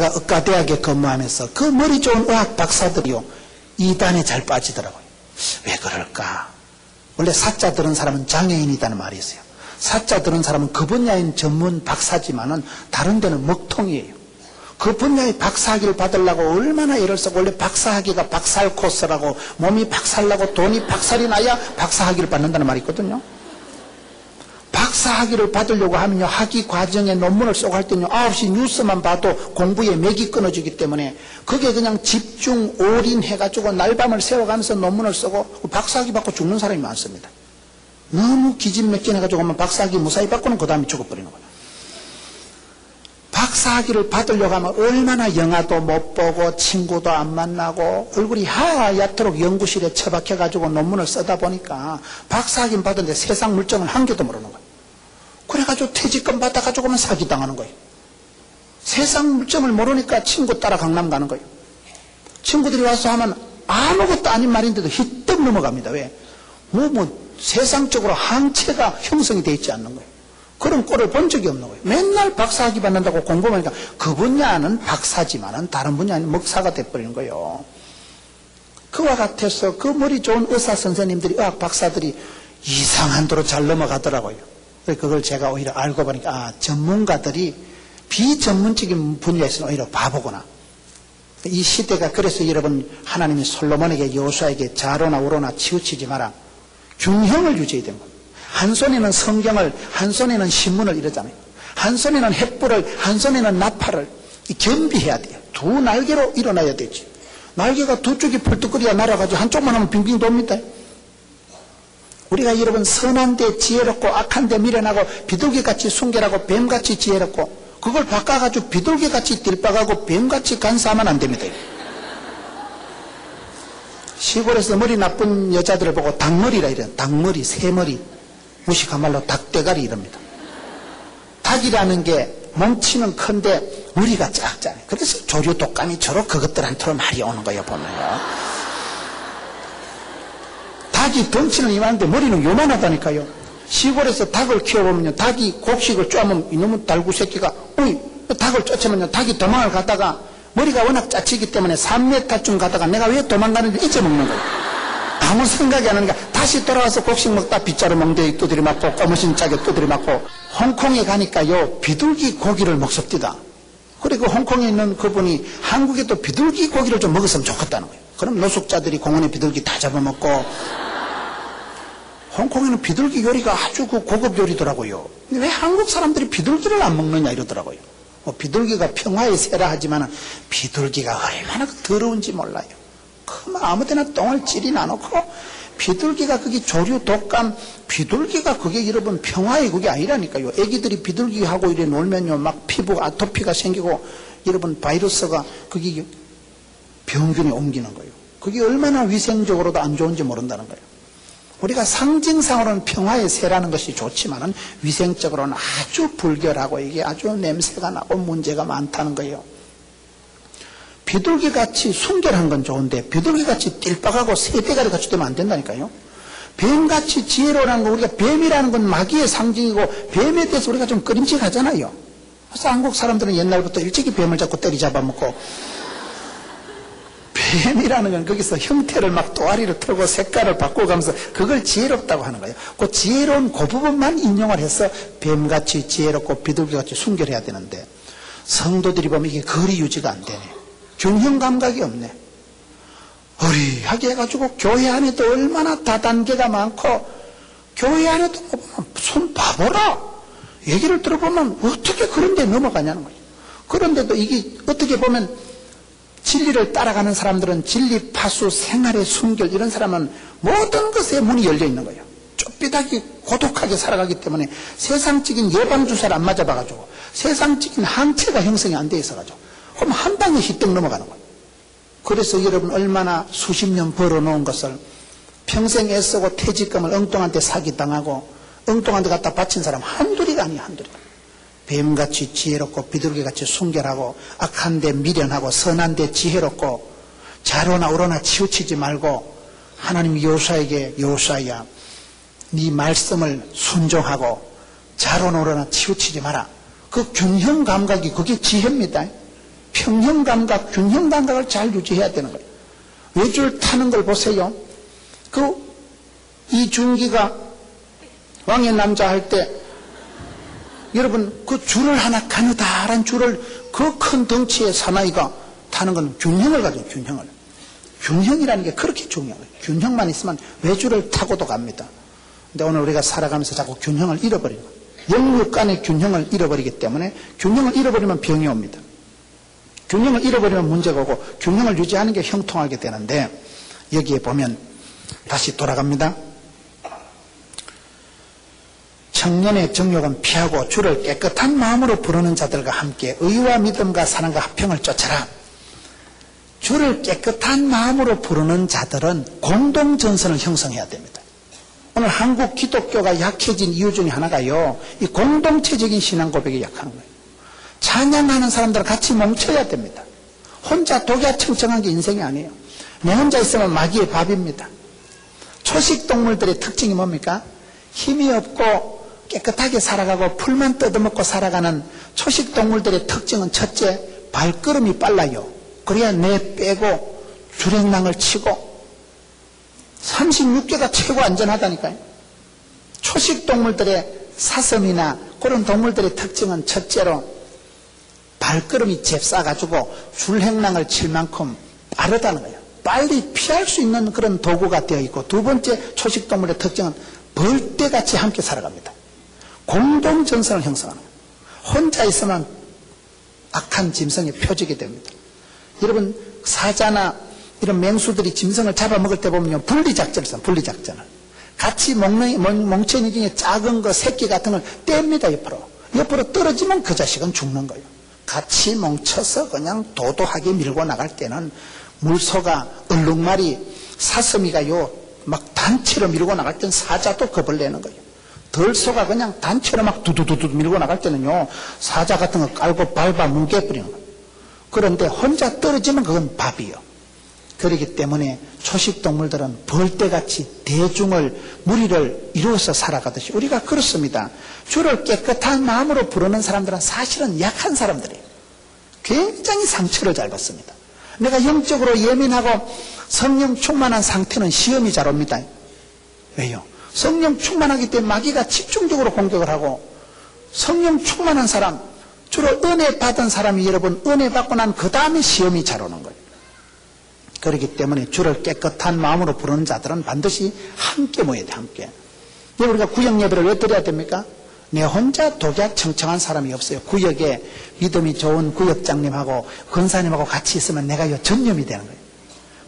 제가 의과대학에 근무하면서 그 머리 좋은 의학 박사들이요, 이단에 잘 빠지더라고요. 왜 그럴까? 원래 사자 들은 사람은 장애인이라는 말이 있어요. 사자 들은 사람은 그 분야인 전문 박사지만은 다른 데는 먹통이에요. 그 분야의 박사학위를 받으려고 얼마나 애를 쓰고, 원래 박사학위가 박살 코스라고, 몸이 박살나고 돈이 박살이 나야 박사학위를 받는다는 말이 있거든요. 박사학위를 받으려고 하면요, 학위 과정에 논문을 쓰고 할 때는요, 9시 뉴스만 봐도 공부에 맥이 끊어지기 때문에 그게 그냥 집중 올인해가지고 날밤을 새워가면서 논문을 쓰고 박사학위 받고 죽는 사람이 많습니다. 너무 기진맥진해가지고 박사학위 무사히 받고는 그 다음에 죽어버리는 거예요. 박사학위를 받으려고 하면 얼마나 영화도 못 보고 친구도 안 만나고 얼굴이 하얗도록 연구실에 처박혀가지고 논문을 쓰다 보니까 박사학위 받은데 세상 물정을 한 개도 모르는 거예요. 그래가지고 퇴직금 받아가지고만 사기당하는 거예요. 세상 물정을 모르니까 친구 따라 강남 가는 거예요. 친구들이 와서 하면 아무것도 아닌 말인데도 휘떡 넘어갑니다. 왜? 세상적으로 항체가 형성이 되어 있지 않는 거예요. 그런 꼴을 본 적이 없는 거예요. 맨날 박사학위 받는다고 공부하니까 그 분야는 박사지만은 다른 분야는 먹사가 돼버리는 거예요. 그와 같아서 그 머리 좋은 의사 선생님들이, 의학 박사들이 이상한 도로 잘 넘어가더라고요. 그걸 제가 오히려 알고 보니까, 전문가들이 비전문적인 분야에서는 오히려 바보구나. 이 시대가 그래서 여러분, 하나님이 솔로몬에게, 여호수아에게 자로나 우로나 치우치지 마라, 균형을 유지해야 됩니다. 한 손에는 성경을, 한 손에는 신문을 이러잖아요. 한 손에는 횃불을, 한 손에는 나팔을 겸비해야 돼요. 두 날개로 일어나야 되지. 날개가 두 쪽이 펄떡거려야 날아가지고 한쪽만 하면 빙빙 돕니다. 우리가 여러분, 선한데 지혜롭고 악한데 미련하고 비둘기같이 순결하고 뱀같이 지혜롭고, 그걸 바꿔가지고 비둘기같이 띨박하고 뱀같이 간사하면 안 됩니다. 시골에서 머리 나쁜 여자들을 보고 닭머리라 이래요. 닭머리, 새머리, 무식한 말로 닭대가리 이럽니다. 닭이라는 게 몸치는 큰데 머리가 작잖아요. 그래서 조류 독감이처럼 그것들한테로 말이 오는 거예요, 보면요. 닭이 덩치는 이만한데 머리는 요만하다니까요. 시골에서 닭을 키워보면요, 닭이 곡식을 쪼면 이놈의 달구 새끼가, 닭을 쫓으면요, 닭이 도망을 가다가 머리가 워낙 짜치기 때문에 3m쯤 가다가 내가 왜 도망가는지 잊어먹는 거예요. 아무 생각이 안 하니까 다시 돌아와서 곡식 먹다 빗자루 멍대에 두드리 맞고 꼬무신 짝에 두드리 맞고. 홍콩에 가니까요, 비둘기 고기를 먹습니다. 그리고 홍콩에 있는 그분이 한국에도 비둘기 고기를 좀 먹었으면 좋겠다는 거예요. 그럼 노숙자들이 공원에 비둘기 다 잡아먹고. 홍콩에는 비둘기 요리가 아주 고급 요리더라고요. 근데 왜 한국 사람들이 비둘기를 안 먹느냐 이러더라고요. 비둘기가 평화의 새라 하지만 비둘기가 얼마나 더러운지 몰라요. 그만 아무데나 똥을 찌리나 놓고, 비둘기가 그게 조류 독감, 비둘기가 그게 여러분 평화의 그게 아니라니까요. 애기들이 비둘기하고 이래 놀면요, 막 피부 아토피가 생기고 여러분 바이러스가 그게 병균이 옮기는 거예요. 그게 얼마나 위생적으로도 안 좋은지 모른다는 거예요. 우리가 상징상으로는 평화의 새라는 것이 좋지만은 위생적으로는 아주 불결하고 이게 아주 냄새가 나고 문제가 많다는 거예요. 비둘기같이 순결한 건 좋은데 비둘기같이 띨박하고 새대가리같이 되면 안 된다니까요. 뱀같이 지혜로운 거, 우리가 뱀이라는 건 마귀의 상징이고 뱀에 대해서 우리가 좀 꺼림칙하잖아요. 그래서 한국 사람들은 옛날부터 일찍이 뱀을 잡고 때리 잡아먹고, 뱀이라는 건 거기서 형태를 막 또아리를 틀고 색깔을 바꿔가면서 그걸 지혜롭다고 하는 거예요. 그 지혜로운 그 부분만 인용을 해서 뱀같이 지혜롭고 비둘기같이 순결해야 되는데, 성도들이 보면 이게 거리 유지가 안 되네. 균형 감각이 없네. 어리하게 해가지고 교회 안에도 얼마나 다단계가 많고, 교회 안에도 손 봐보라 얘기를 들어보면 어떻게 그런 데 넘어가냐는 거예요. 그런데도 이게 어떻게 보면 진리를 따라가는 사람들은 진리 파수, 생활의 순결, 이런 사람은 모든 것에 문이 열려 있는 거예요. 좁비다기 고독하게 살아가기 때문에 세상적인 예방주사를 안 맞아봐가지고 세상적인 항체가 형성이 안 돼 있어가지고 그럼 한 방에 휘떡 넘어가는 거예요. 그래서 여러분 얼마나 수십 년 벌어놓은 것을 평생 애쓰고 퇴직금을 엉뚱한테 사기당하고 엉뚱한테 갖다 바친 사람 한둘이가 아니야, 한둘이가. 뱀같이 지혜롭고 비둘기같이 순결하고 악한데 미련하고 선한데 지혜롭고 자로나 우로나 치우치지 말고, 하나님 여호수아에게 여호수아야 네 말씀을 순종하고 자로나 우로나 치우치지 마라. 그 균형 감각이 그게 지혜입니다. 평형감각, 균형감각을 잘 유지해야 되는 거예요. 외줄 타는 걸 보세요. 이준기가 왕의 남자 할 때, 여러분, 그 줄을 하나, 가느다란 줄을 그 큰 덩치의 사나이가 타는 건 균형을 가져요, 균형을. 균형이라는 게 그렇게 중요해요. 균형만 있으면 외줄을 타고도 갑니다. 근데 오늘 우리가 살아가면서 자꾸 균형을 잃어버리는 거예요. 영육 간의 균형을 잃어버리기 때문에 균형을 잃어버리면 병이 옵니다. 균형을 잃어버리면 문제가 오고 균형을 유지하는 게 형통하게 되는데 여기에 보면 다시 돌아갑니다. 청년의 정욕은 피하고 주를 깨끗한 마음으로 부르는 자들과 함께 의와 믿음과 사랑과 화평을 쫓아라. 주를 깨끗한 마음으로 부르는 자들은 공동전선을 형성해야 됩니다. 오늘 한국 기독교가 약해진 이유 중에 하나가요, 이 공동체적인 신앙 고백이 약한 거예요. 찬양하는 사람들은 같이 뭉쳐야 됩니다. 혼자 독야청청한 게 인생이 아니에요. 내 혼자 있으면 마귀의 밥입니다. 초식동물들의 특징이 뭡니까? 힘이 없고 깨끗하게 살아가고 풀만 뜯어먹고 살아가는 초식동물들의 특징은 첫째, 발걸음이 빨라요. 그래야 내 빼고 주랭랑을 치고 36개가 최고 안전하다니까요. 초식동물들의 사슴이나 그런 동물들의 특징은 첫째로 발걸음이 잽싸가지고 줄행랑을 칠 만큼 빠르다는 거예요. 빨리 피할 수 있는 그런 도구가 되어 있고, 두 번째 초식동물의 특징은 벌떼같이 함께 살아갑니다. 공동전선을 형성하는 거예요. 혼자 있으면 악한 짐승의 표적이 됩니다. 여러분, 사자나 이런 맹수들이 짐승을 잡아먹을 때 보면요, 분리작전을 써요. 분리작전을. 같이 멍청이 중에 작은 거, 새끼 같은 걸 뗍니다, 옆으로. 옆으로 떨어지면 그 자식은 죽는 거예요. 같이 뭉쳐서 그냥 도도하게 밀고 나갈 때는 물소가, 얼룩말이, 사슴이가요, 막 단체로 밀고 나갈 때는 사자도 겁을 내는 거예요. 덜소가 그냥 단체로 막 두두두두 밀고 나갈 때는요, 사자 같은 거 깔고 밟아 뭉개버리는 거예요. 그런데 혼자 떨어지면 그건 밥이요. 그렇기 때문에 초식동물들은 벌떼같이 대중을, 무리를 이루어서 살아가듯이 우리가 그렇습니다. 주를 깨끗한 마음으로 부르는 사람들은 사실은 약한 사람들이에요. 굉장히 상처를 잘 받습니다. 내가 영적으로 예민하고 성령 충만한 상태는 시험이 잘 옵니다. 왜요? 성령 충만하기 때문에 마귀가 집중적으로 공격을 하고, 성령 충만한 사람, 주로 은혜 받은 사람이 여러분 은혜 받고 난 그 다음에 시험이 잘 오는 거예요. 그렇기 때문에 주를 깨끗한 마음으로 부르는 자들은 반드시 함께 모여야 돼, 함께. 우리가 구역 예배를 왜 드려야 됩니까? 내 혼자 독야청청한 사람이 없어요. 구역에 믿음이 좋은 구역장님하고 권사님하고 같이 있으면 내가 전념이 되는 거예요.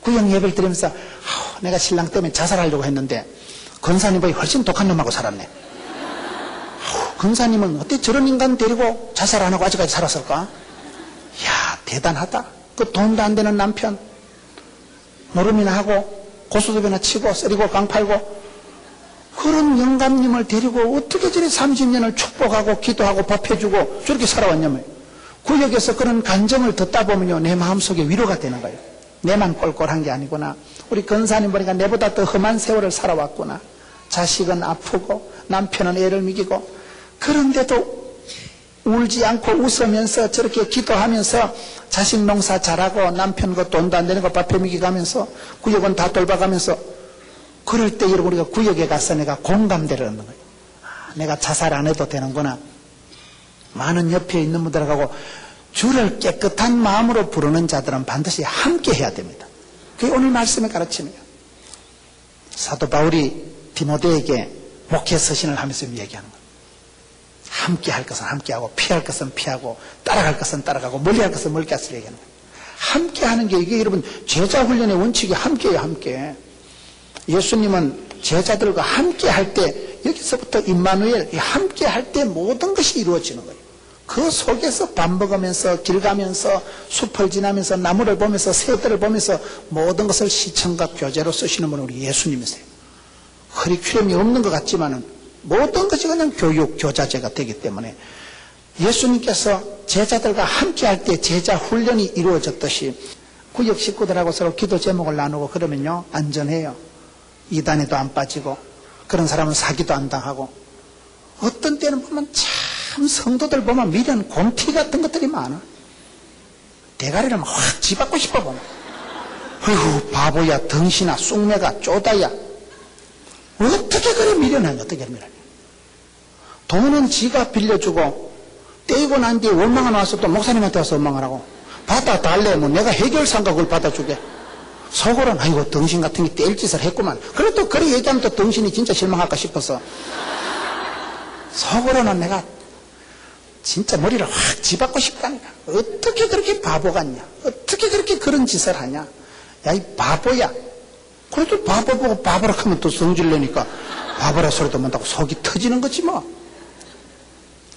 구역 예배를 드리면서 내가 신랑 때문에 자살하려고 했는데 권사님보다 훨씬 독한 놈하고 살았네. 권사님은 어떻게 저런 인간 데리고 자살 안 하고 아직까지 살았을까? 이야, 대단하다. 그 돈도 안 되는 남편 노름이나 하고 고소톱이나 치고 쓰리고 강 팔고, 그런 영감님을 데리고 어떻게 저리 30년을 축복하고 기도하고 밥해주고 저렇게 살아왔냐면, 구역에서 그런 간정을 듣다 보면요, 내 마음속에 위로가 되는 거예요. 내만 꼴꼴한 게 아니구나. 우리 권사님 보니까 내보다 더 험한 세월을 살아왔구나. 자식은 아프고 남편은 애를 먹이고, 그런데도 울지 않고 웃으면서 저렇게 기도하면서 자식 농사 잘하고 남편 그 돈도 안 되는 거 밥해 먹이가면서 구역은 다 돌봐가면서, 그럴 때 여러분 우리가 구역에 가서 내가 공감대를 얻는 거예요. 내가 자살 안 해도 되는구나. 많은 옆에 있는 분들하고 주를 깨끗한 마음으로 부르는 자들은 반드시 함께 해야 됩니다. 그게 오늘 말씀의 가르침이에요. 사도 바울이 디모데에게 목회 서신을 하면서 얘기하는 거예요. 함께 할 것은 함께하고, 피할 것은 피하고, 따라갈 것은 따라가고, 멀리할 것은 멀리 가서 얘기하는 거예요. 함께 하는 게, 이게 여러분 제자 훈련의 원칙이 함께예요. 함께. 예수님은 제자들과 함께 할 때, 여기서부터 임마누엘, 함께 할 때 모든 것이 이루어지는 거예요. 그 속에서 밥 먹으면서, 길 가면서, 숲을 지나면서, 나무를 보면서, 새들을 보면서 모든 것을 시청과 교재로 쓰시는 분은 우리 예수님이세요. 커리큘럼이 없는 것 같지만은 모든 것이 그냥 교육, 교자재가 되기 때문에 예수님께서 제자들과 함께 할 때 제자 훈련이 이루어졌듯이 구역 식구들하고 서로 기도 제목을 나누고 그러면요, 안전해요. 이단에도 안 빠지고, 그런 사람은 사기도 안 당하고. 어떤 때는 보면 참 성도들 보면 미련, 곰티 같은 것들이 많아. 대가리를 막 확 집받고 싶어 보면, 어이구 바보야, 덩신아, 쑥내가, 쪼다야. 어떻게 그래 미련하냐, 어떻게 미련하냐. 돈은 지가 빌려주고 떼이고 난 뒤에 원망을 와서 또 목사님한테 와서 원망을 하고, 받아달래, 뭐 내가 해결사인가 그걸 받아주게. 속으로는 아이고 덩신 같은 게 떼일 짓을 했구만. 그래도 그래 얘기하면 또 덩신이 진짜 실망할까 싶어서 속으로는 내가 진짜 머리를 확 집받고 싶다니까. 어떻게 그렇게 바보 같냐, 어떻게 그렇게 그런 짓을 하냐. 야 이 바보야. 그래도 바보 보고 바보라 하면 또 성질 내니까 바보라 소리도 못하고 속이 터지는 거지 뭐.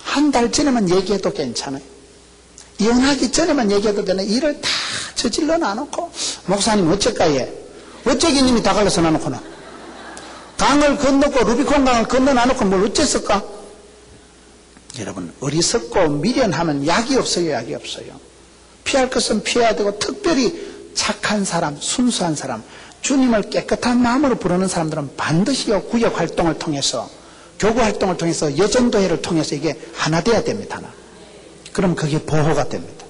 한 달 전에만 얘기해도 괜찮아요. 이혼하기 전에만 얘기해도 되네. 일을 다 저질러 놔놓고 목사님 어쩔까예, 어쩌기님이 다 갈라서 놔놓고는 강을 건너고 루비콘 강을 건너 놔놓고 뭘 어쨌을까. 여러분 어리석고 미련하면 약이 없어요. 약이 없어요. 피할 것은 피해야 되고, 특별히 착한 사람, 순수한 사람, 주님을 깨끗한 마음으로 부르는 사람들은 반드시요 구역 활동을 통해서, 교구 활동을 통해서, 여전도회를 통해서 이게 하나 돼야 됩니다. 하나. 그럼 그게 보호가 됩니다.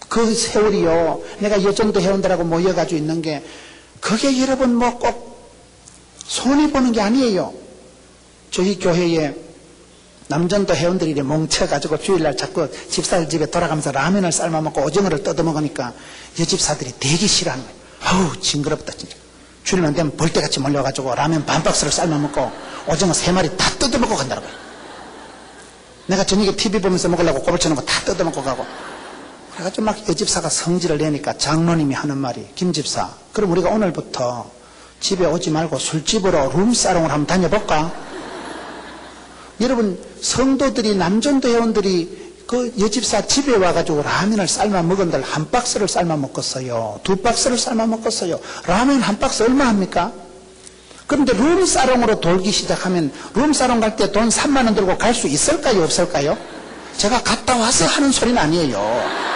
그 세월이요, 내가 여전도 회원들하고 모여가지고 있는 게, 그게 여러분 뭐 꼭 손해보는 게 아니에요. 저희 교회에 남전도 회원들이 뭉쳐가지고 주일날 자꾸 집사들 집에 돌아가면서 라면을 삶아먹고 오징어를 뜯어먹으니까 여집사들이 되게 싫어하는 거예요. 아우 징그럽다 진짜. 주일만 되면 벌떼같이 몰려가지고 라면 반 박스를 삶아먹고 오징어 3마리 다 뜯어먹고 간다는 거예요. 내가 저녁에 TV 보면서 먹으려고 꼬불쳐놓은 거 다 뜯어먹고 가고. 그래가지고 막 여집사가 성질을 내니까 장로님이 하는 말이, 김집사, 그럼 우리가 오늘부터 집에 오지 말고 술집으로 룸사롱을 한번 다녀볼까? 여러분 성도들이, 남전도 회원들이 그 여집사 집에 와가지고 라면을 삶아 먹은들 한 박스를 삶아 먹었어요. 2박스를 삶아 먹었어요. 라면 한 박스 얼마 합니까? 그런데 룸사롱으로 돌기 시작하면 룸사롱 갈 때 돈 3만 원 들고 갈 수 있을까요, 없을까요? 제가 갔다 와서 하는 소리는 아니에요.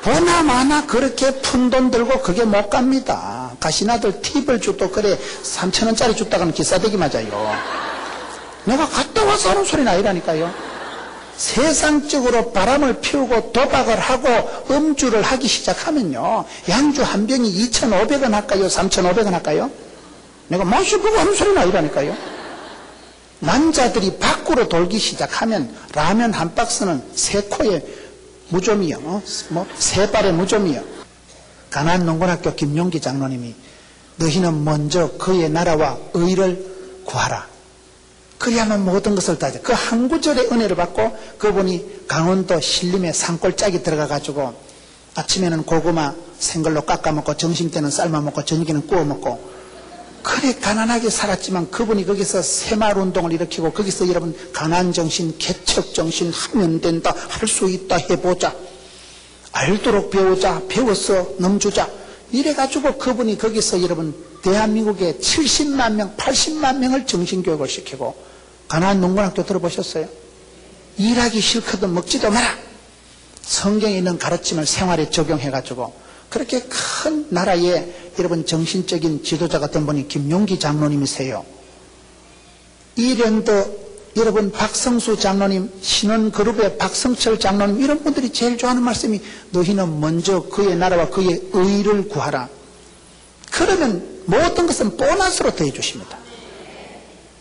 보나마나 그렇게 푼 돈 들고 그게 못 갑니다. 가시나들 팁을 주도 그래 3,000원짜리 줬다가는 기싸대기 맞아요. 내가 갔다 와서 하는 소리는 아니라니까요. 세상적으로 바람을 피우고 도박을 하고 음주를 하기 시작하면요, 양주 한 병이 2,500원 할까요, 3,500원 할까요? 내가 마시고 하는 소리는 아니라니까요. 남자들이 밖으로 돌기 시작하면 라면 한 박스는 3코에 무좀이요, 뭐 3발에 무좀이요. 가나안 농군학교 김용기 장로님이 너희는 먼저 그의 나라와 의를 구하라. 그래야만 모든 것을 다. 그 한 구절의 은혜를 받고 그분이 강원도 신림에 산골짜기 들어가가지고 아침에는 고구마 생걸로 깎아먹고 점심때는 삶아먹고 저녁에는 구워먹고, 그래 가난하게 살았지만 그분이 거기서 새마을운동을 일으키고 거기서 여러분 가난정신, 개척정신, 하면 된다, 할 수 있다, 해보자, 알도록 배우자, 배워서 넘주자, 이래가지고 그분이 거기서 여러분 대한민국에 70만 명, 80만 명을 정신교육을 시키고, 가나안 농군학교 들어보셨어요? 일하기 싫거든 먹지도 마라. 성경에 있는 가르침을 생활에 적용해가지고 그렇게 큰 나라의 여러분 정신적인 지도자가 된 분이 김용기 장로님이세요. 이랜드 여러분 박성수 장로님, 신원그룹의 박성철 장로님, 이런 분들이 제일 좋아하는 말씀이 너희는 먼저 그의 나라와 그의 의를 구하라. 그러면 모든 것은 보너스로 더해 주십니다.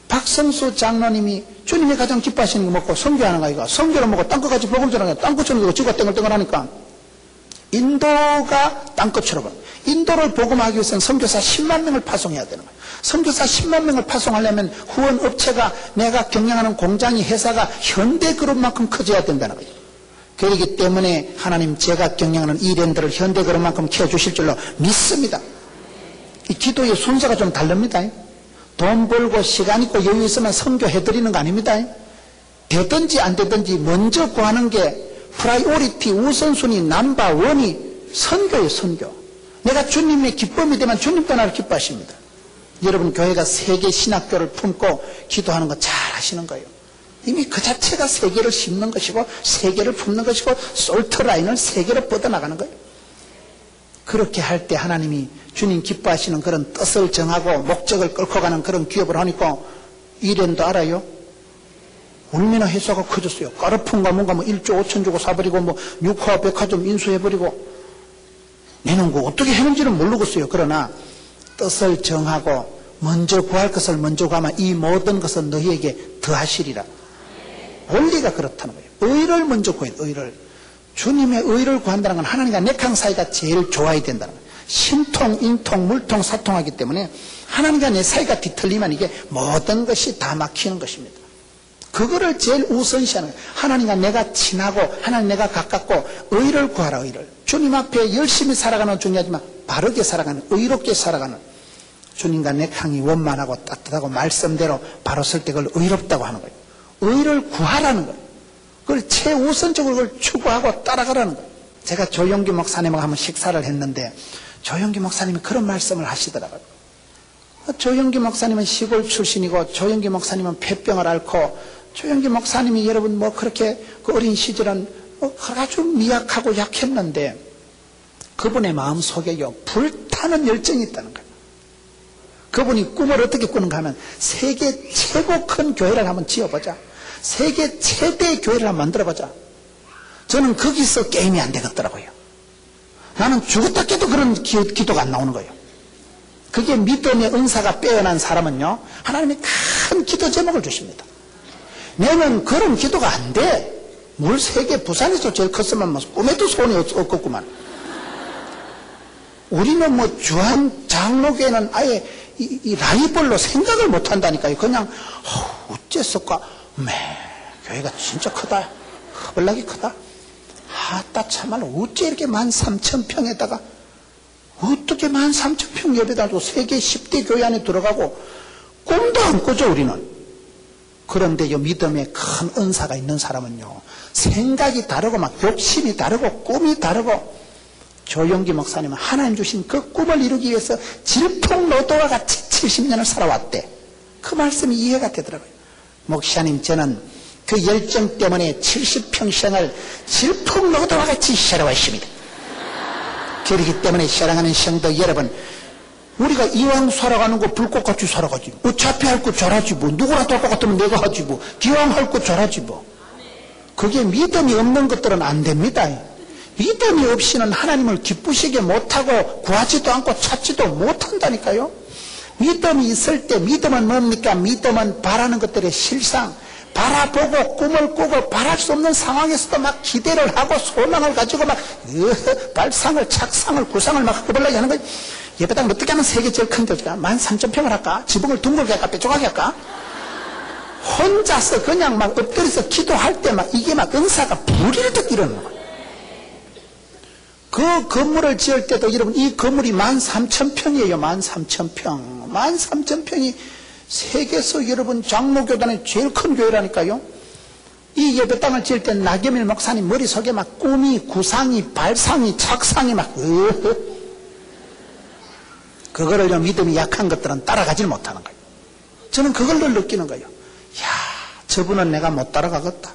박성수 장로님이 주님이 가장 기뻐하시는 거 먹고 선교하는 거 아이가, 선교를 먹고 땅끝까지 복음 전하니까 땅끝처럼 지가 땡글땡글 하니까 인도가 땅끝처럼, 인도를 복음하기 위해서는 선교사 10만 명을 파송해야 되는 거예요. 선교사 10만 명을 파송하려면 후원업체가, 내가 경영하는 공장이, 회사가 현대그룹만큼 커져야 된다는 거예요. 그렇기 때문에 하나님 제가 경영하는 이랜드를 현대그룹만큼 키워주실 줄로 믿습니다. 이 기도의 순서가 좀 다릅니다. 돈 벌고 시간 있고 여유 있으면 선교해드리는 거 아닙니다. 되든지 안 되든지 먼저 구하는 게 프라이오리티, 우선순위, 넘버원이 선교예요. 선교. 내가 주님의 기쁨이 되면 주님도 나를 기뻐하십니다. 여러분 교회가 세계 신학교를 품고 기도하는 거 잘 하시는 거예요. 이미 그 자체가 세계를 심는 것이고 세계를 품는 것이고 솔트라인을 세계로 뻗어나가는 거예요. 그렇게 할 때 하나님이 주님 기뻐하시는 그런 뜻을 정하고 목적을 끌고 가는 그런 기업을 하니까 이랜도 알아요? 얼마나 회사가 커졌어요. 까르푼가 뭔가 뭐 1조 5천 주고 사버리고 뭐 육화 백화점 인수해버리고. 내는 거 어떻게 했는지는 모르겠어요. 그러나 뜻을 정하고 먼저 구할 것을 먼저 구하면 이 모든 것은 너희에게 더하시리라. 원리가 그렇다는 거예요. 의를 먼저 구해야 돼요. 의를. 주님의 의를 구한다는 건 하나님과 내강 사이가 제일 좋아야 된다는 거예요. 신통, 인통, 물통, 사통하기 때문에 하나님과 내 사이가 뒤틀리면 이게 모든 것이 다 막히는 것입니다. 그거를 제일 우선시하는 거예요. 하나님과 내가 친하고 하나님 내가 가깝고 의를 구하라. 의를. 주님 앞에 열심히 살아가는 중요하지만 바르게 살아가는, 의롭게 살아가는, 주님과 내강이 원만하고 따뜻하고 말씀대로 바로 설 때 그걸 의롭다고 하는 거예요. 의를 구하라는 거예요. 그걸 최우선적으로 그걸 추구하고 따라가라는 거예요. 제가 조영기 목사님하고 한번 식사를 했는데 조영기 목사님이 그런 말씀을 하시더라고요. 조영기 목사님은 시골 출신이고 조영기 목사님은 폐병을 앓고 조영기 목사님이 여러분 뭐 그렇게 그 어린 시절은 아주 미약하고 약했는데 그분의 마음속에요 불타는 열정이 있다는 거예요. 그분이 꿈을 어떻게 꾸는가 하면 세계 최고 큰 교회를 한번 지어보자. 세계 최대의 교회를 한번 만들어보자. 저는 거기서 게임이 안 되겠더라고요. 나는 죽었다 깨도 그런 기도가 안 나오는 거예요. 그게 믿음의 은사가 빼어난 사람은요 하나님이 큰 기도 제목을 주십니다. 내는 그런 기도가 안 돼. 뭘 세계 부산에서 제일 컸으면 뭐 꿈에도 소원이 없겠구만. 우리는 뭐 주한 장로교회는 아예 이 라이벌로 생각을 못 한다니까요. 그냥 어째서까 교회가 진짜 크다. 허벌나게 크다. 아따 참말로 어째 이렇게 13,000평에다가 어떻게 13,000평 예배당 고 세계 10대 교회 안에 들어가고 꿈도 안 꾸죠 우리는. 그런데 이 믿음에 큰 은사가 있는 사람은요 생각이 다르고 막 욕심이 다르고 꿈이 다르고 조영기 목사님은 하나님 주신 그 꿈을 이루기 위해서 질풍노도와 같이 70년을 살아왔대. 그 말씀이 이해가 되더라고요. 목사님 저는 그 열정 때문에 70평생을 질풍노도와 같이 살아왔습니다. 그렇기 때문에 사랑하는 성도 여러분, 우리가 이왕 살아가는 거 불꽃같이 살아가지. 어차피 할 거 잘하지 뭐. 누구라도 할 것 같으면 내가 하지 뭐. 기왕 할 거 잘하지 뭐. 그게 믿음이 없는 것들은 안 됩니다. 믿음이 없이는 하나님을 기쁘시게 못하고 구하지도 않고 찾지도 못한다니까요. 믿음이 있을 때 믿음은 뭡니까? 믿음은 바라는 것들의 실상. 바라보고 꿈을 꾸고 바랄 수 없는 상황에서도 막 기대를 하고 소망을 가지고 막 발상을 착상을 구상을 막 허벌나게 하는 거예요. 예배당 어떻게 하면 세계 제일 큰 교회가 13,000평을 할까? 지붕을 둥글게 할까? 뾰족하게 할까? 혼자서 그냥 막 엎드려서 기도할 때 막 이게 막 은사가 불일듯 일어나는 거예요. 그 건물을 지을 때도 여러분 이 건물이 13,000평이에요. 13,000평. 13,000평이 세계에서 여러분 장로교단의 제일 큰 교회라니까요. 이 예배당을 지을 때 나겸일 목사님 머릿속에 막 꿈이 구상이 발상이 착상이 막 그거를 믿음이 약한 것들은 따라가질 못하는 거예요. 저는 그걸 늘 느끼는 거예요. 야, 저분은 내가 못 따라가겠다.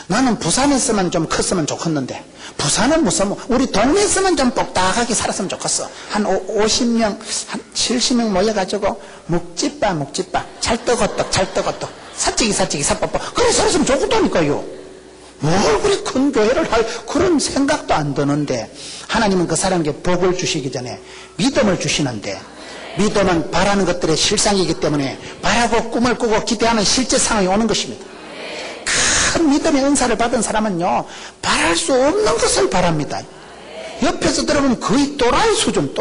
나는 부산에서만 좀 컸으면 좋겠는데 부산은 무슨 우리 동네에서만 좀 똑딱하게 살았으면 좋겠어. 한 50명 한 70명 모여가지고 묵집바 찰떡어떡 사찌기 사뽀뽀 그래 살았으면 좋겠다니까요. 뭘 그리 큰 교회를 할 그런 생각도 안 드는데 하나님은 그 사람에게 복을 주시기 전에 믿음을 주시는데 믿음은 바라는 것들의 실상이기 때문에 바라고 꿈을 꾸고 기대하는 실제 상황이 오는 것입니다. 큰 믿음의 은사를 받은 사람은요 바랄 수 없는 것을 바랍니다. 옆에서 들어보면 거의 또라이 수준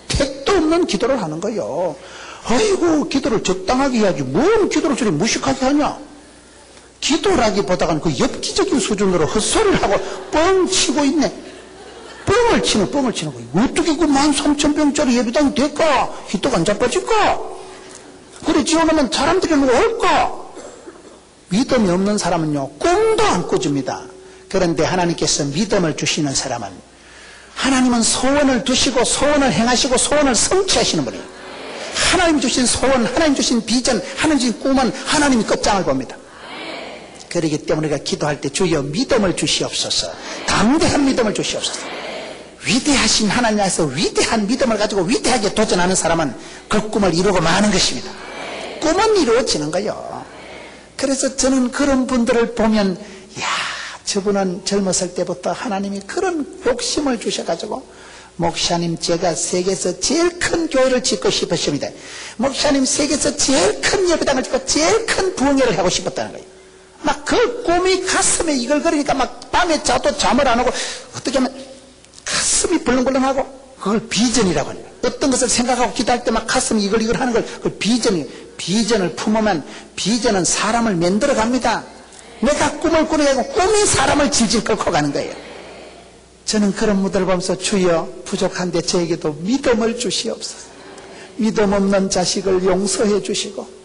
택도 없는 기도를 하는 거예요. 아이고 기도를 적당하게 해야지 뭔 기도를 저리 무식하게 하냐. 기도라기보다는 그 엽기적인 수준으로 헛소리를 하고 뻥 치고 있네. 뻥을 치는 거예요. 어떻게 그 13,000평짜리 예배당이 될까? 히떡 안 자빠질까? 그래 지어놓으면 사람들이 뭐 올까? 믿음이 없는 사람은요 꿈도 안 꾸줍니다. 그런데 하나님께서 믿음을 주시는 사람은 하나님은 소원을 두시고 소원을 행하시고 소원을 성취하시는 분이에요. 하나님 주신 소원, 하나님 주신 비전, 하나님 주신 꿈은 하나님이 끝장을 봅니다. 그렇기 때문에 우리가 기도할 때 주여 믿음을 주시옵소서. 담대한 믿음을 주시옵소서. 위대하신 하나님 안에서 위대한 믿음을 가지고 위대하게 도전하는 사람은 그 꿈을 이루고 마는 것입니다. 꿈은 이루어지는 거예요. 그래서 저는 그런 분들을 보면 야, 저분은 젊었을 때부터 하나님이 그런 욕심을 주셔가지고 목사님 제가 세계에서 제일 큰 교회를 짓고 싶으십니다. 목사님 세계에서 제일 큰 예배당을 짓고 제일 큰 부흥회를 하고 싶었다는 거예요. 막 그 꿈이 가슴에 이글거리니까 막 밤에 자도 잠을 안 오고 어떻게 하면 가슴이 벌렁벌렁하고 그걸 비전이라고 해요. 어떤 것을 생각하고 기도할 때 막 가슴이 이글이글 하는 걸 그 비전을 품으면 비전은 사람을 만들어 갑니다. 내가 꿈을 꾸려고 꿈이 사람을 질질 끌고 가는 거예요. 저는 그런 무대를 보면서 주여 부족한데 저에게도 믿음을 주시옵소서. 믿음 없는 자식을 용서해 주시고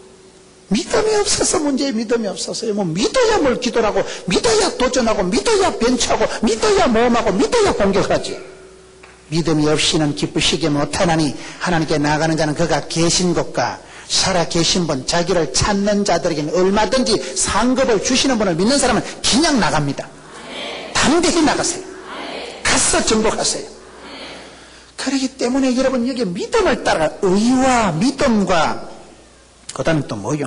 믿음이 없어서 문제에 믿음이 없어서요. 뭐 믿어야 뭘 기도하고 믿어야 도전하고 믿어야 벤처하고 믿어야 모험하고 믿어야 공격하지. 믿음이 없이는 기쁘시게 못하나니 하나님께 나아가는 자는 그가 계신 것과 살아 계신 분 자기를 찾는 자들에게는 얼마든지 상급을 주시는 분을 믿는 사람은 그냥 나갑니다. 담대히 나가세요. 가서 정복하세요. 그렇기 때문에 여러분 여기 믿음을 따라 의와 믿음과 그 다음에 또 뭐요?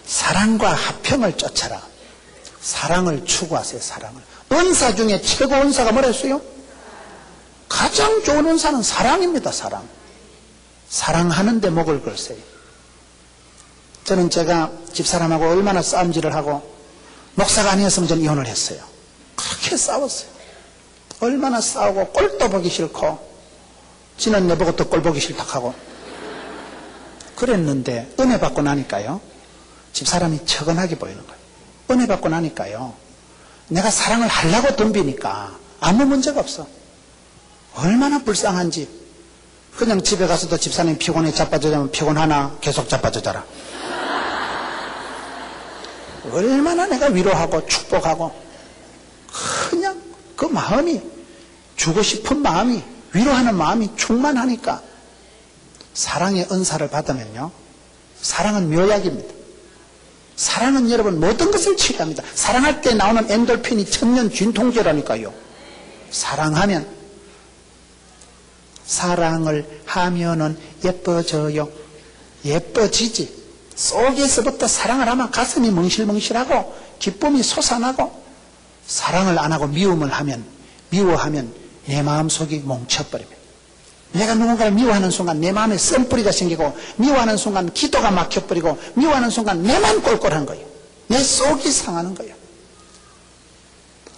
사랑과 화평을 쫓아라. 사랑을 추구하세요. 사랑을. 은사 중에 최고 은사가 뭐랬어요? 가장 좋은 은사는 사랑입니다. 사랑. 사랑하는데 목을 걸세요. 저는 제가 집사람하고 얼마나 싸움질을 하고 목사가 아니었으면 저는 이혼을 했어요. 그렇게 싸웠어요. 얼마나 싸우고 꼴도 보기 싫고 지는 내보고 또 꼴 보기 싫다 하고 그랬는데 은혜 받고 나니까요 집사람이 척은하게 보이는 거예요. 은혜 받고 나니까요 내가 사랑을 하려고 덤비니까 아무 문제가 없어. 얼마나 불쌍한지. 그냥 집에 가서도 집사람이 피곤해 자빠져자면 피곤하나 계속 자빠져 자라. 얼마나 내가 위로하고 축복하고 그냥 그 마음이 주고 싶은 마음이 위로하는 마음이 충만하니까 사랑의 은사를 받으면요 사랑은 묘약입니다. 사랑은 여러분 모든 것을 치료합니다. 사랑할 때 나오는 엔돌핀이 천년 진통제라니까요. 사랑하면 사랑을 하면은 예뻐져요. 예뻐지지. 속에서부터 사랑을 하면 가슴이 멍실멍실하고 기쁨이 솟아나고 사랑을 안 하고 미워하면 내 마음속이 뭉쳐버립니다. 내가 누군가를 미워하는 순간 내 마음에 썬뿌리가 생기고 미워하는 순간 기도가 막혀버리고 미워하는 순간 내만 꼴꼴한 거예요. 내 속이 상하는 거예요.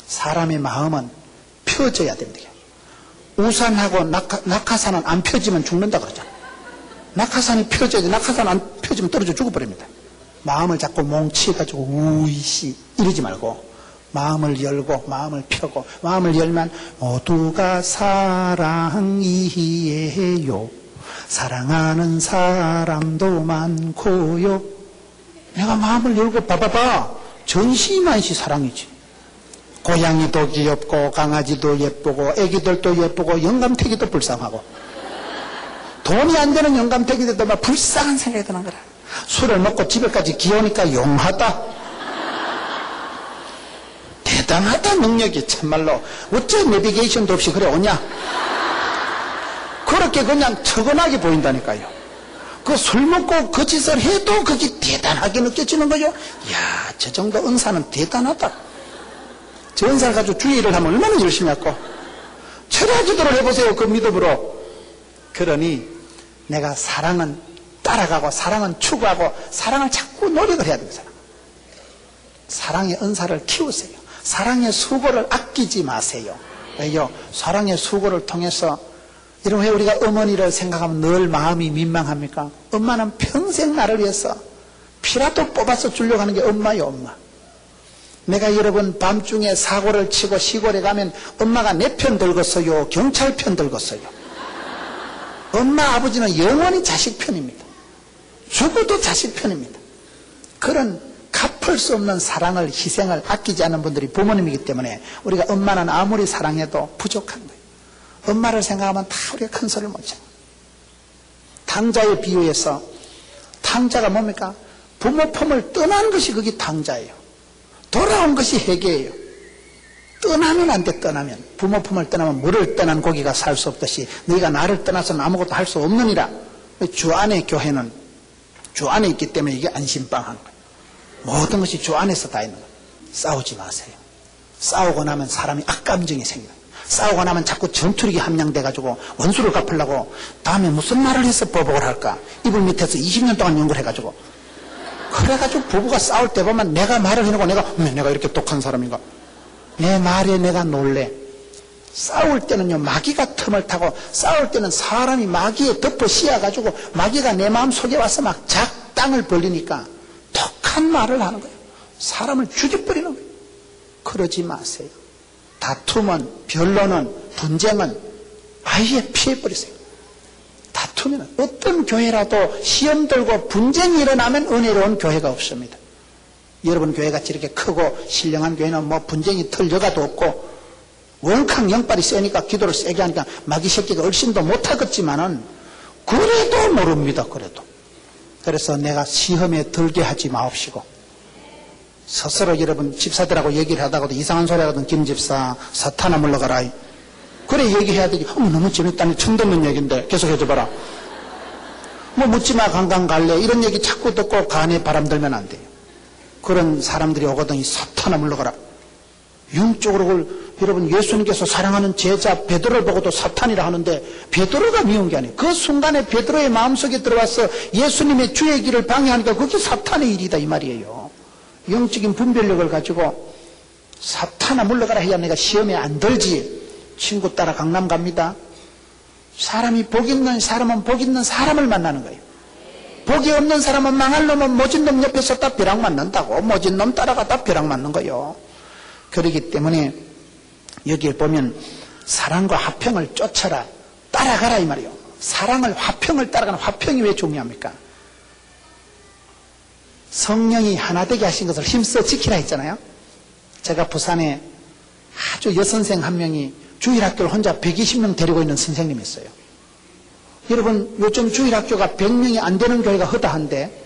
사람의 마음은 펴져야 됩니다. 우산하고 낙하산은 안 펴지면 죽는다 그러잖아. 낙하산이 펴져야지. 낙하산 안 펴지면 떨어져 죽어버립니다. 마음을 자꾸 뭉치가지고 우이씨 이러지 말고 마음을 열고 마음을 펴고 마음을 열면 모두가 사랑이에요. 사랑하는 사람도 많고요. 내가 마음을 열고 봐봐봐. 전시만시 사랑이지. 고양이도 귀엽고 강아지도 예쁘고 애기들도 예쁘고 영감태기도 불쌍하고 돈이 안 되는 영감태기들도 막 불쌍한 생각이 드는 거라. 술을 먹고 집에까지 기어오니까 용하다. 대단하다. 능력이 참말로. 어째 내비게이션도 없이 그래 오냐. 그렇게 그냥 척은하게 보인다니까요. 그 술 먹고 그 짓을 해도 그게 대단하게 느껴지는 거죠. 이야, 저 정도 은사는 대단하다. 저 은사를 가지고 주의를 하면 얼마나 열심히 할까. 철야 기도를 해보세요. 그 믿음으로. 그러니 내가 사랑은 따라가고 사랑은 추구하고 사랑을 자꾸 노력을 해야 됩니다. 사랑의 은사를 키우세요. 사랑의 수고를 아끼지 마세요. 왜요? 사랑의 수고를 통해서 여러분 왜 우리가 어머니를 생각하면 늘 마음이 민망합니까? 엄마는 평생 나를 위해서 피라도 뽑아서 주려고 하는 게 엄마요. 엄마. 내가 여러분 밤중에 사고를 치고 시골에 가면 엄마가 내 편 들겠어요? 경찰 편 들겠어요? 엄마 아버지는 영원히 자식 편입니다. 죽어도 자식 편입니다. 그런 갚을 수 없는 사랑을 희생을 아끼지 않는 분들이 부모님이기 때문에 우리가 엄마는 아무리 사랑해도 부족한 거예요. 엄마를 생각하면 다 우리가 큰 소리를 못 쳐요. 탕자에 비유해서 탕자가 뭡니까? 부모 품을 떠난 것이 그게 탕자예요. 돌아온 것이 회개예요. 떠나면 안 돼. 떠나면 부모 품을 떠나면 물을 떠난 고기가 살 수 없듯이 너희가 나를 떠나서는 아무것도 할 수 없느니라. 주 안의 교회는 주 안에 있기 때문에 이게 안심빵한 거예요. 모든 것이 주 안에서 다 있는 거예요. 싸우지 마세요. 싸우고 나면 사람이 악감정이 생겨요. 싸우고 나면 자꾸 전투력이 함량돼가지고 원수를 갚으려고 다음에 무슨 말을 해서 보복을 할까? 이불 밑에서 20년 동안 연구를 해가지고 그래가지고 부부가 싸울 때 보면 내가 말을 해놓고 내가 이렇게 독한 사람인가? 내 말에 내가 놀래. 싸울 때는요, 마귀가 틈을 타고, 싸울 때는 사람이 마귀에 덮어 씌워가지고, 마귀가 내 마음 속에 와서 막 작당을 벌리니까, 독한 말을 하는 거예요. 사람을 죽여버리는 거예요. 그러지 마세요. 다툼은, 변론은, 분쟁은 아예 피해버리세요. 다투면 어떤 교회라도 시험 들고 분쟁이 일어나면 은혜로운 교회가 없습니다. 여러분 교회같이 이렇게 크고 신령한 교회는 뭐 분쟁이 털려가도 없고, 원캉 영빨이 세니까 기도를 세게 하니까 마귀 새끼가 얼씬도 못하겠지만은 그래도 모릅니다. 그래서 내가 시험에 들게 하지 마옵시고, 스스로 여러분 집사들하고 얘기를 하다가도 이상한 소리 하거든. 김 집사 사탄아 물러가라. 그래 얘기해야 되지. 너무 재밌다니 처음 듣는 얘기인데 계속 해줘봐라. 뭐 묻지마 강강 갈래 이런 얘기 자꾸 듣고 간에 바람 들면 안 돼요. 그런 사람들이 오거든. 사탄아 물러가라. 영적으로 여러분 예수님께서 사랑하는 제자 베드로를 보고도 사탄이라 하는데 베드로가 미운 게 아니에요. 그 순간에 베드로의 마음속에 들어와서 예수님의 주의 길을 방해하니까 그게 사탄의 일이다 이 말이에요. 영적인 분별력을 가지고 사탄아 물러가라 해야 내가 시험에 안 들지. 친구 따라 강남 갑니다. 사람이 복 있는 사람은 복 있는 사람을 만나는 거예요. 복이 없는 사람은 망할 놈은 모진 놈 옆에 섰다 벼락 맞는다고. 모진 놈 따라가다 벼락 맞는 거예요. 그렇기 때문에 여기에 보면 사랑과 화평을 쫓아라 따라가라 이 말이에요. 사랑을 화평을 따라가는 화평이 왜 중요합니까? 성령이 하나 되게 하신 것을 힘써 지키라 했잖아요. 제가 부산에 아주 여선생 한 명이 주일학교를 혼자 120명 데리고 있는 선생님이 있어요. 여러분 요즘 주일학교가 100명이 안 되는 교회가 허다한데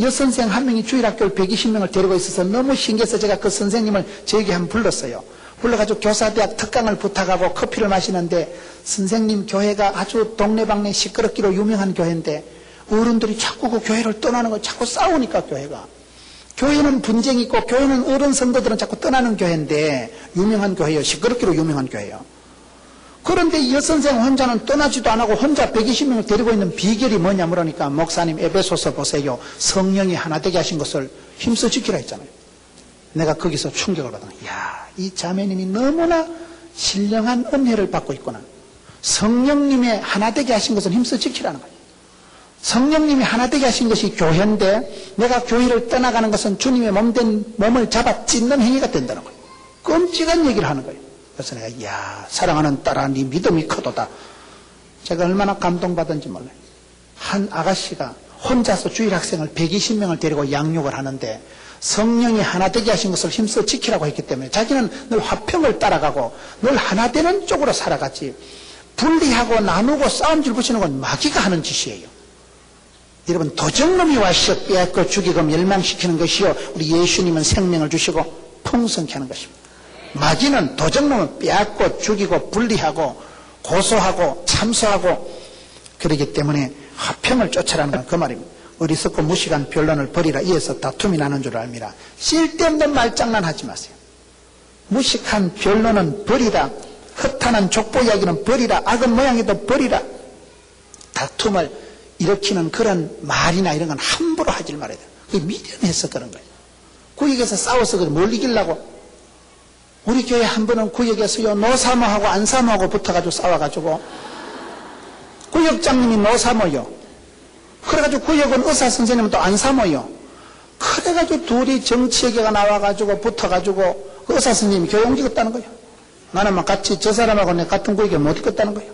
여선생 한 명이 주일학교를 120명을 데리고 있어서 너무 신기해서 제가 그 선생님을 저에게 한번 불렀어요. 불러가지고 교사대학 특강을 부탁하고 커피를 마시는데, 선생님 교회가 아주 동네방네 시끄럽기로 유명한 교회인데 어른들이 자꾸 그 교회를 떠나는 거 자꾸 싸우니까 교회는 분쟁이 있고 교회는 어른 성도들은 자꾸 떠나는 교회인데 유명한 교회예요. 시끄럽기로 유명한 교회예요. 그런데 이 여선생 혼자는 떠나지도 안 하고 혼자 120명을 데리고 있는 비결이 뭐냐 물으니까, 목사님 에베소서 보세요. 성령이 하나 되게 하신 것을 힘써 지키라 했잖아요. 내가 거기서 충격을 받아. 이야, 이 자매님이 너무나 신령한 은혜를 받고 있구나. 성령님의 하나 되게 하신 것을 힘써 지키라는 거예요. 성령님이 하나 되게 하신 것이 교회인데 내가 교회를 떠나가는 것은 주님의 몸된 몸을 잡아 찢는 행위가 된다는 거예요. 끔찍한 얘기를 하는 거예요. 그래서 내가 이야, 사랑하는 딸아 네 믿음이 크도다. 제가 얼마나 감동받은지 몰라요. 한 아가씨가 혼자서 주일학생을 120명을 데리고 양육을 하는데 성령이 하나 되게 하신 것을 힘써 지키라고 했기 때문에 자기는 늘 화평을 따라가고 늘 하나 되는 쪽으로 살아갔지, 분리하고 나누고 싸움질 붙이는 건 마귀가 하는 짓이에요. 여러분 도적놈이 와서 빼앗고 죽이고 멸망시키는 것이요, 우리 예수님은 생명을 주시고 풍성케 하는 것입니다. 마귀는 도적놈을 빼앗고 죽이고 분리하고 고소하고 참소하고, 그렇기 때문에 화평을 쫓아라는 건 그 말입니다. 어리석고 무식한 변론을 버리라. 이에서 다툼이 나는 줄 알미라. 쓸데없는 말장난 하지 마세요. 무식한 변론은 버리라. 허탄한 족보 이야기는 버리라. 악은 모양에도 버리라. 다툼을 일으키는 그런 말이나 이런 건 함부로 하지 말아야 돼요. 그게 미련해서 그런 거예요. 구역에서 싸워서 뭘 이기려고. 우리 교회 한 번은 구역에서요, 노사모하고 안사모하고 붙어가지고 싸워가지고 구역장님이 노사모요. 그래가지고 구역은 의사 선생님은 또 안사모요. 그래가지고 둘이 정치회계가 나와가지고 붙어가지고 그 의사 선생님이 교회 옮기겠다는 거예요. 나는 막 같이 저 사람하고 내 같은 구역에 못 있겠다는 거예요.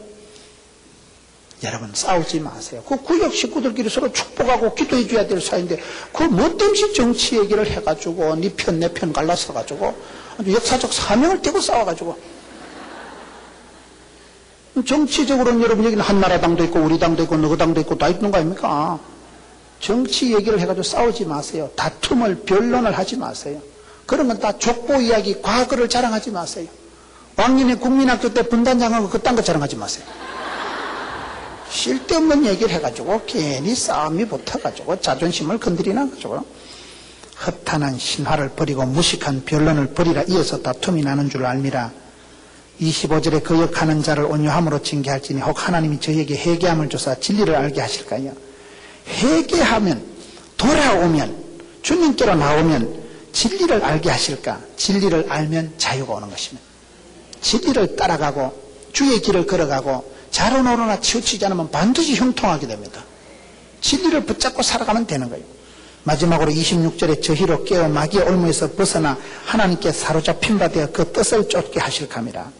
여러분 싸우지 마세요. 그 구역 식구들끼리 서로 축복하고 기도해 줘야 될 사이인데 그 못됨시 정치 얘기를 해가지고 네 편 내 편 갈라서가지고 아주 역사적 사명을 떼고 싸워가지고, 정치적으로는 여러분 여기는 한나라당도 있고 우리 당도 있고 너그 당도 있고 다 있는 거 아닙니까? 정치 얘기를 해가지고 싸우지 마세요. 다툼을 변론을 하지 마세요. 그런 건 다 족보 이야기, 과거를 자랑하지 마세요. 왕년에 국민학교 때 분단장하고 그딴 거 자랑하지 마세요. 쓸데없는 얘기를 해가지고 괜히 싸움이 붙어가지고 자존심을 건드리나 가지고 허탄한 신화를 버리고 무식한 변론을 버리라. 이어서 다툼이 나는 줄 알미라. 25절에 거역하는 자를 온유함으로 징계할지니 혹 하나님이 저에게 회개함을 줘서 진리를 알게 하실까요? 회개하면 돌아오면 주님께로 나오면 진리를 알게 하실까? 진리를 알면 자유가 오는 것입니다. 진리를 따라가고 주의 길을 걸어가고 잘은 오르나 치우치지 않으면 반드시 형통하게 됩니다. 진리를 붙잡고 살아가면 되는 거예요. 마지막으로 26절에 저희로 깨어 마귀의 올무에서 벗어나 하나님께 사로잡힌 바 되어 그 뜻을 쫓게 하실 감이라.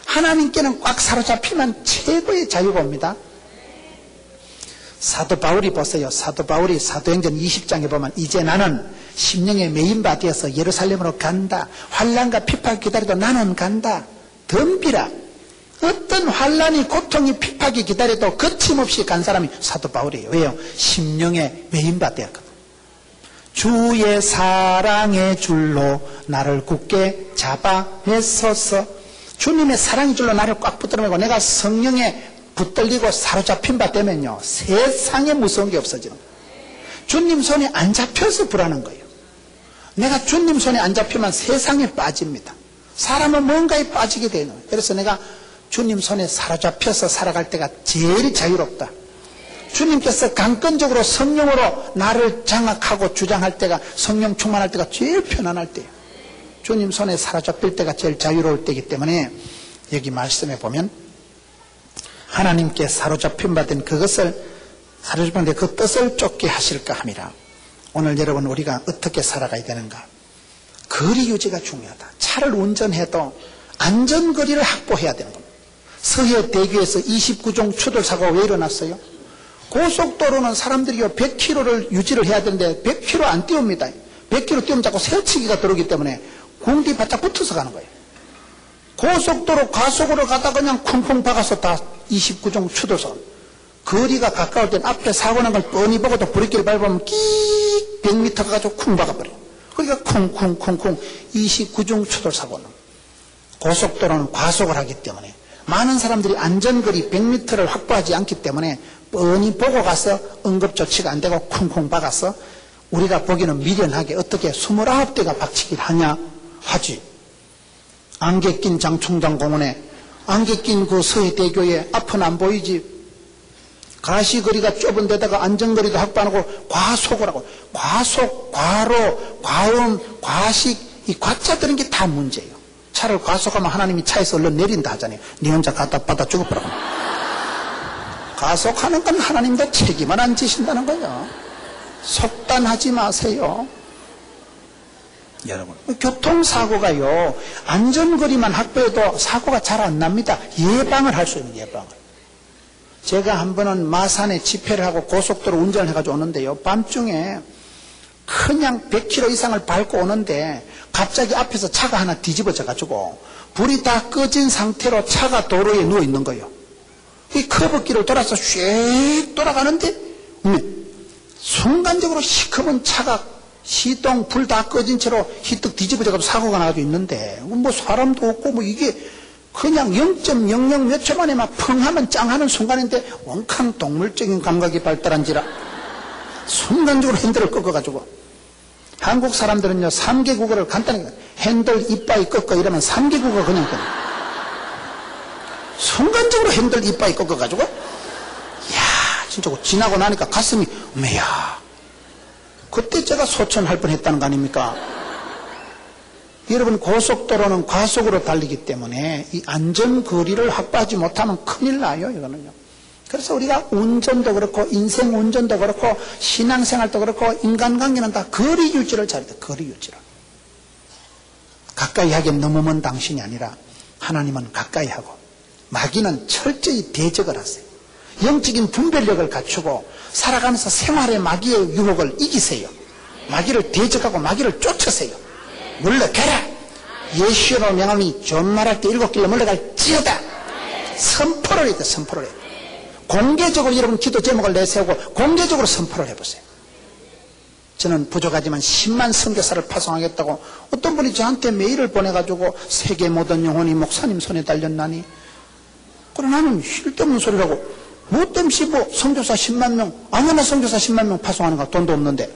하나님께는 꽉 사로잡히면 최고의 자유가 옵니다. 사도 바울이 보세요. 사도 바울이 사도행전 20장에 보면 이제 나는 심령에 매인 바 되어서 예루살렘으로 간다. 환난과 핍박 기다려도 나는 간다. 덤비라. 어떤 환난이 고통이 핍박이 기다려도 거침없이 간 사람이 사도 바울이에요. 왜요? 심령에 매인 바 되었거든. 주의 사랑의 줄로 나를 굳게 잡아내소서. 주님의 사랑의 줄로 나를 꽉 붙들어매고 내가 성령에 붙들리고 사로잡힌 바 되면요, 세상에 무서운 게 없어지는 거예요. 주님 손에 안 잡혀서 불안한 거예요. 내가 주님 손에 안 잡히면 세상에 빠집니다. 사람은 뭔가에 빠지게 되는 거예요. 그래서 내가 주님 손에 사로잡혀서 살아갈 때가 제일 자유롭다. 주님께서 강권적으로 성령으로 나를 장악하고 주장할 때가, 성령 충만할 때가 제일 편안할 때예요. 주님 손에 사로잡힐 때가 제일 자유로울 때이기 때문에 여기 말씀에 보면 하나님께 사로잡힌 바 된 그것을 사로잡힌 그 뜻을 쫓게 하실까 함이라. 오늘 여러분 우리가 어떻게 살아가야 되는가? 거리 유지가 중요하다. 차를 운전해도 안전거리를 확보해야 되는 겁니다. 서해대교에서 29종 추돌사고가 왜 일어났어요? 고속도로는 사람들이 100km를 유지를 해야 되는데 100km 안 띄웁니다. 100km 띄우면 자꾸 세치기가 들어오기 때문에 궁디 바짝 붙어서 가는 거예요. 고속도로 과속으로 가다 그냥 쿵쿵 박아서 다 29종 추돌사. 거리가 가까울 땐 앞에 사고 난 걸 뻔히 보고도 브레이크를 밟으면 끼익 100m 가가지고 쿵 박아버려요. 그러니까 쿵쿵쿵쿵 29종 추돌사고는. 고속도로는 과속을 하기 때문에 많은 사람들이 안전거리 100m를 확보하지 않기 때문에 뻔히 보고 가서 응급조치가 안 되고 쿵쿵 박아서 우리가 보기는 미련하게 어떻게 29대가 박치기를 하냐 하지. 안개 낀 장충장 공원에 안개 낀 그 서해대교에 앞은 안 보이지. 가시거리가 좁은 데다가 안전거리도 확보 안 하고 과속을 하고 과속, 과로, 과음, 과식 이 과자 들은 게 다 문제예요. 차를 과속하면 하나님이 차에서 얼른 내린다 하잖아요. 네 혼자 갖다 받아 죽어버리고. 과속하는 건 하나님도 책임을 안 지신다는 거예요. 속단하지 마세요. 여러분, 교통사고가요, 안전거리만 확보해도 사고가 잘 안 납니다. 예방을 할 수 있는 예방을. 제가 한 번은 마산에 집회를 하고 고속도로 운전을 해가지고 오는데요, 밤중에 그냥 100km 이상을 밟고 오는데 갑자기 앞에서 차가 하나 뒤집어져가지고 불이 다 꺼진 상태로 차가 도로에 누워 있는 거예요. 이 커브길을 돌아서 쉐 돌아가는데 순간적으로 시커먼 차가 시동 불 다 꺼진 채로 희뜩 뒤집어져가지고 사고가 나가지고 있는데 뭐 사람도 없고 뭐 이게 그냥 0.00 몇 초 만에 막 펑 하면 짱 하는 순간인데 원캉 동물적인 감각이 발달한지라 순간적으로 핸들을 꺾어가지고 한국 사람들은요 3개 국어를 간단히 핸들 이빠이 꺾어 이러면 3개 국어 그냥 끊어. 순간적으로 핸들 이빠이 꺾어가지고 이야 진짜 지나고 나니까 가슴이 우매야 그때 제가 소천할 뻔했다는 거 아닙니까? 여러분 고속도로는 과속으로 달리기 때문에 이 안전거리를 확보하지 못하면 큰일 나요. 이거는요. 그래서 우리가 운전도 그렇고 인생 운전도 그렇고 신앙생활도 그렇고 인간관계는 다 거리 유지를 잘해야 돼. 거리 유지를. 가까이 하기엔 너무 먼 당신이 아니라 하나님은 가까이 하고 마귀는 철저히 대적을 하세요. 영적인 분별력을 갖추고 살아가면서 생활의 마귀의 유혹을 이기세요. 마귀를 대적하고 마귀를 쫓으세요. 물러가라. 예수로 명함이 존말할 때 7길로 물러갈지어다. 선포를 해야 돼. 선포를 해야 돼. 공개적으로 여러분 기도 제목을 내세우고 공개적으로 선포를 해보세요. 저는 부족하지만 10만 선교사를 파송하겠다고 어떤 분이 저한테 메일을 보내가지고 세계 모든 영혼이 목사님 손에 달렸나니 그러나 나는 쓸데없는 소리라고 뭐 땜시 뭐 선교사 10만 명, 아무나 선교사 10만 명 파송하는 거 돈도 없는데.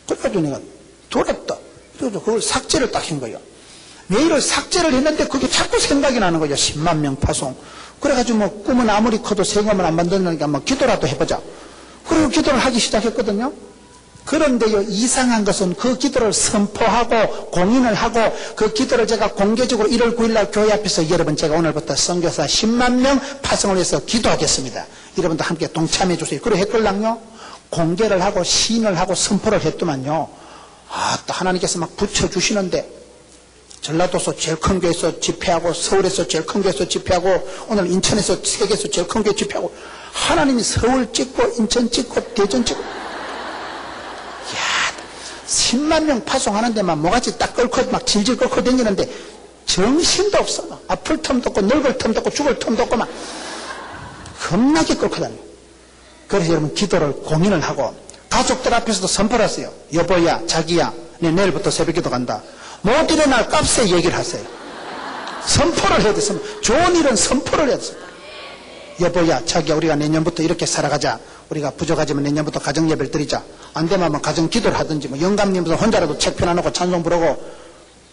그래가지고 내가 돌았다. 그래서 그걸 삭제를 딱 한 거예요. 메일을 삭제를 했는데 그게 자꾸 생각이 나는 거죠. 10만 명 파송. 그래가지고 뭐 꿈은 아무리 커도 세금을 안 만드니까 뭐 기도라도 해보자. 그리고 기도를 하기 시작했거든요. 그런데요, 이상한 것은 그 기도를 선포하고 공인을 하고 그 기도를 제가 공개적으로 1월 9일 교회 앞에서 여러분 제가 오늘부터 선교사 10만 명 파송을 해서 기도하겠습니다. 여러분도 함께 동참해 주세요. 그래 했걸랑요. 공개를 하고 시인을 하고 선포를 했더만요. 또 하나님께서 막 붙여주시는데 전라도에서 제일 큰 교회에서 집회하고 서울에서 제일 큰 교회에서 집회하고 오늘 인천에서 세계에서 제일 큰 교회 집회하고 하나님이 서울 찍고 인천 찍고 대전 찍고 10만 명 파송하는 데만 뭐같이 딱 끓고 막 질질 끓고 다니는데 정신도 없어. 아플 틈도 없고 늙을 틈도 없고 죽을 틈도 없고 막 겁나게 끓고 다녀. 그래서 여러분 기도를 공인을 하고 가족들 앞에서도 선포를 했어요. 여보야, 자기야, 내 내일부터 새벽기도 간다. 못 일어날 값에 얘기를 하세요. 선포를 해야 돼서 좋은 일은 선포를 해야 돼서 여보야, 자기야, 우리가 내년부터 이렇게 살아가자. 우리가 부족하지만 내년부터 가정예배를 드리자. 안 되면 뭐 가정기도를 하든지 뭐 영감님도 혼자라도 책 펴놔놓고 찬송 부르고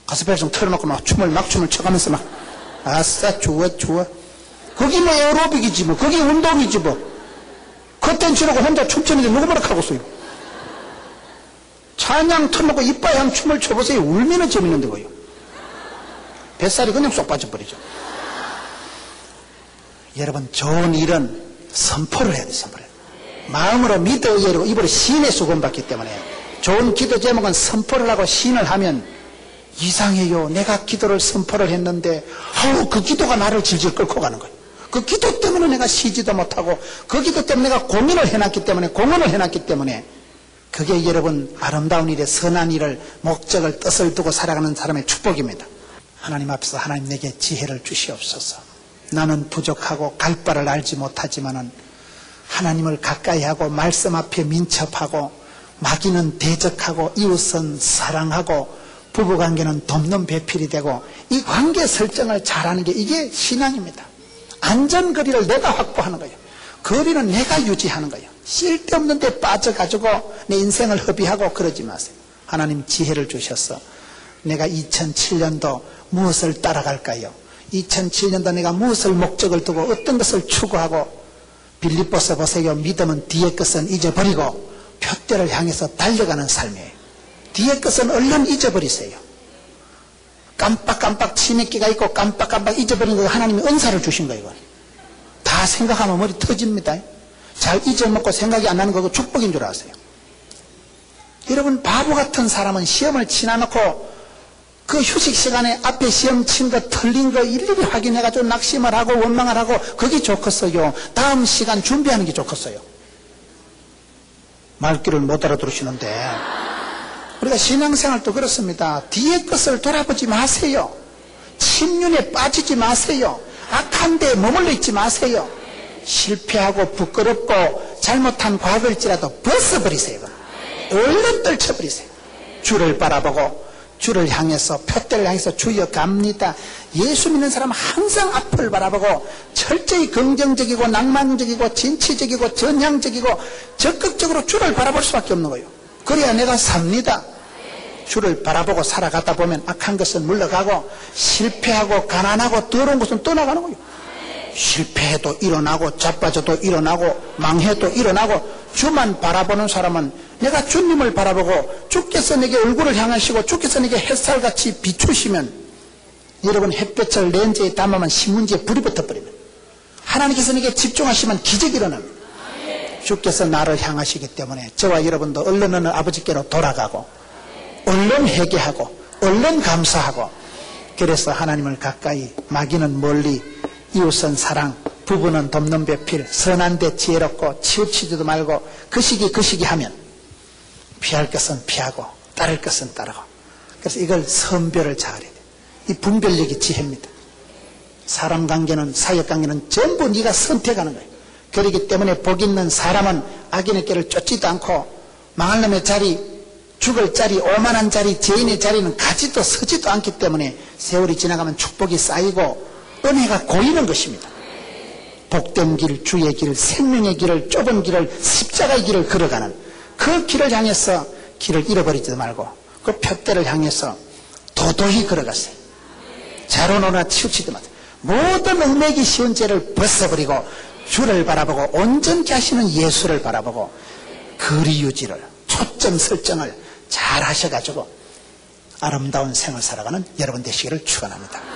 가스펠 좀 틀어놓고 막 춤을 춰가면서 막 아싸 좋아. 그게 뭐 에어로빅이지 뭐. 그게 운동이지 뭐. 그땐 치르고 혼자 춤추는데 누구 뭐라 하고 있어요. 찬양 틀어놓고 이빨 한 춤을 춰보세요. 울면은 재밌는데 거요. 뱃살이 그냥 쏙 빠져버리죠. 여러분 좋은 일은 선포를 해야 돼요. 선포를. 마음으로 믿어 의뢰로 입으로 시인의 수건받기 때문에 좋은 기도 제목은 선포를 하고 시인을 하면 이상해요. 내가 기도를 선포를 했는데 그 기도가 나를 질질 끌고 가는 거예요. 그 기도 때문에 내가 쉬지도 못하고 그 기도 때문에 내가 공인을 해놨기 때문에 그게 여러분 아름다운 일에 선한 일을 목적을 뜻을 두고 살아가는 사람의 축복입니다. 하나님 앞에서 하나님 내게 지혜를 주시옵소서. 나는 부족하고 갈 바를 알지 못하지만은 하나님을 가까이 하고 말씀 앞에 민첩하고 마귀는 대적하고 이웃은 사랑하고 부부관계는 돕는 배필이 되고 이 관계 설정을 잘하는 게 이게 신앙입니다. 안전거리를 내가 확보하는 거예요. 거리는 내가 유지하는 거예요. 쓸데없는 데 빠져가지고 내 인생을 허비하고 그러지 마세요. 하나님 지혜를 주셔서 내가 2007년도 무엇을 따라갈까요? 2007년도 내가 무엇을 목적을 두고 어떤 것을 추구하고 빌립보서 보세요. 믿음은 뒤의 것은 잊어버리고 표대를 향해서 달려가는 삶이에요. 뒤의 것은 얼른 잊어버리세요. 깜빡깜빡 치맥기가 있고 깜빡깜빡 잊어버린 거 하나님이 은사를 주신 거예요. 다 생각하면 머리 터집니다. 잘 잊어먹고 생각이 안 나는 거고 축복인 줄 아세요. 여러분 바보 같은 사람은 시험을 치나놓고 그 휴식 시간에 앞에 시험 친 거 틀린 거 일일이 확인해가지고 낙심을 하고 원망을 하고 그게 좋겠어요. 다음 시간 준비하는 게 좋겠어요. 말귀를 못 알아들으시는데 우리가 신앙생활도 그렇습니다. 뒤의 것을 돌아보지 마세요. 침륜에 빠지지 마세요. 악한 데에 머물러 있지 마세요. 실패하고 부끄럽고 잘못한 과거일지라도 벗어버리세요. 얼른 떨쳐버리세요. 주를 바라보고 주를 향해서 표대를 향해서 주여 갑니다. 예수 믿는 사람은 항상 앞을 바라보고 철저히 긍정적이고 낭만적이고 진취적이고 전향적이고 적극적으로 주를 바라볼 수밖에 없는 거예요. 그래야 내가 삽니다. 주를 바라보고 살아가다 보면 악한 것은 물러가고 실패하고 가난하고 더러운 것은 떠나가는 거예요. 실패해도 일어나고 자빠져도 일어나고 망해도 일어나고 주만 바라보는 사람은 내가 주님을 바라보고 주께서 내게 얼굴을 향하시고 주께서 내게 햇살같이 비추시면 여러분 햇볕을 렌즈에 담으면 신문지에 불이 붙어버리면 하나님께서 내게 집중하시면 기적이 일어납니다. 주께서 나를 향하시기 때문에 저와 여러분도 얼른 아버지께로 돌아가고 얼른 회개하고 얼른 감사하고 그래서 하나님을 가까이 마귀는 멀리 이웃은 사랑 부부는 돕는 배필 선한 데 지혜롭고 치우치지도 말고 그 시기 하면 피할 것은 피하고 따를 것은 따르고 그래서 이걸 선별을 잘해야 돼요. 이 분별력이 지혜입니다. 사람 관계는 사역 관계는 전부 네가 선택하는 거예요. 그렇기 때문에 복 있는 사람은 악인의 길을 쫓지도 않고 망할 놈의 자리 죽을 자리 오만한 자리 죄인의 자리는 가지도 서지도 않기 때문에 세월이 지나가면 축복이 쌓이고 은혜가 고이는 것입니다. 복된 길, 주의 길, 생명의 길을, 좁은 길을, 십자가의 길을 걸어가는 그 길을 향해서 길을 잃어버리지도 말고 그 푯대를 향해서 도도히 걸어갔어요. 자로노나 치우치지 마세요. 모든 얽매기 쉬운 죄를 벗어버리고 주를 바라보고 온전케 하시는 예수를 바라보고 거리 유지를, 초점 설정을 잘 하셔가지고 아름다운 생을 살아가는 여러분 되시기를 축원합니다.